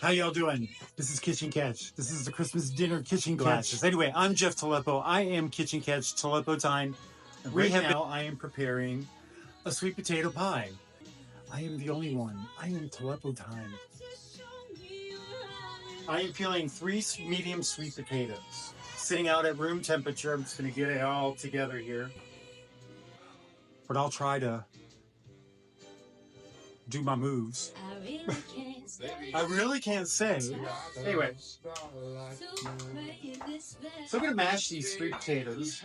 How y'all doing? This is Kitchen Catch. This is the Christmas dinner Kitchen Catch. Anyway, I'm Jeff Taleppo. I am Kitchen Catch Taleppo time. And right now I am preparing a sweet potato pie. I am the only one. I am Taleppo time. I am peeling 3 medium sweet potatoes. Sitting out at room temperature. I'm just going to get it all together here. But I'll try to do my moves. I really can't say. Anyway, so I'm gonna mash these sweet potatoes.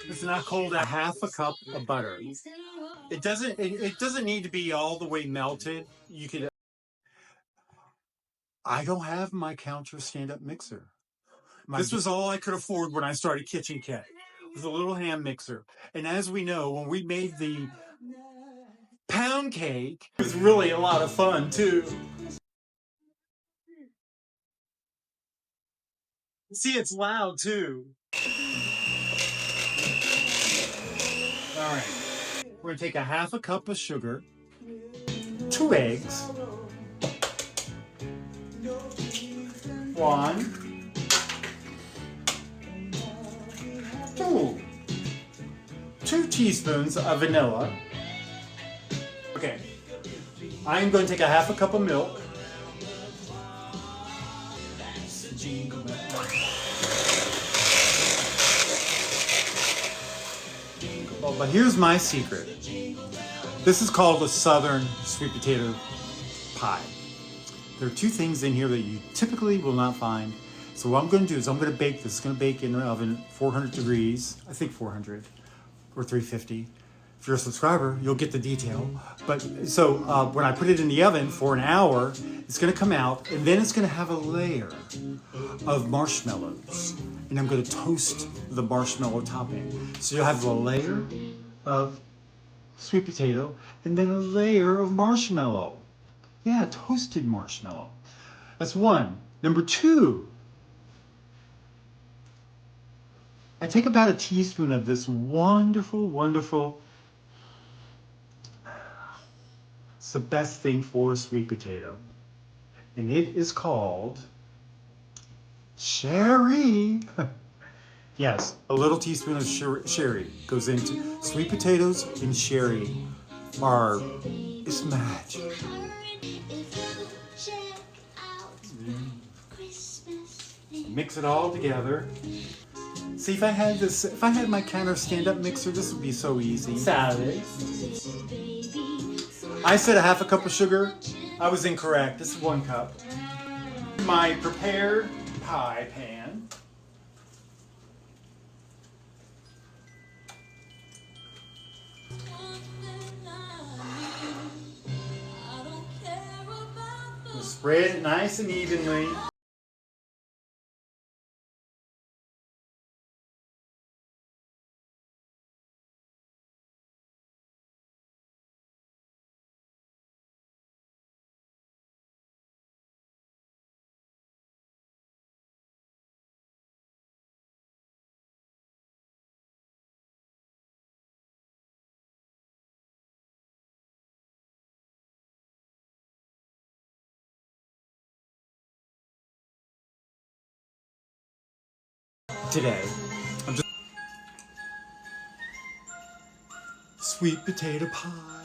It's not cold. A half a cup of butter. It doesn't need to be all the way melted. You could. I don't have my counter stand-up mixer. This was all I could afford when I started Kitchen Cat. It was a little hand mixer. And as we know, when we made the pound cake, it was really a lot of fun too. See, it's loud too. All right. We're gonna take a half a cup of sugar, 2 eggs, 1, 2 teaspoons of vanilla. Okay. I'm going to take a half a cup of milk. But here's my secret. This is called a Southern sweet potato pie. There are 2 things in here that you typically will not find. So what I'm going to do is I'm going to bake this. It's going to bake in the oven 400 degrees. I think 400 or 350. If you're a subscriber, you'll get the detail. But so when I put it in the oven for an hour, it's going to come out, and then it's going to have a layer of marshmallows. And I'm going to toast the marshmallow topping. So you'll have a layer of sweet potato and then a layer of marshmallow. Yeah, toasted marshmallow. That's 1. Number 2, I take about a teaspoon of this wonderful, it's the best thing for a sweet potato. And it is called sherry. Yes, a little teaspoon of sherry goes into sweet potatoes, and sherry it's magic. Mix it all together. See, if I had my counter stand-up mixer, this would be so easy. Salad. I said a half a cup of sugar. I was incorrect. This is 1 cup. My prepared pie pan. We'll spread it nice and evenly. Today, I'm just sweet potato pie.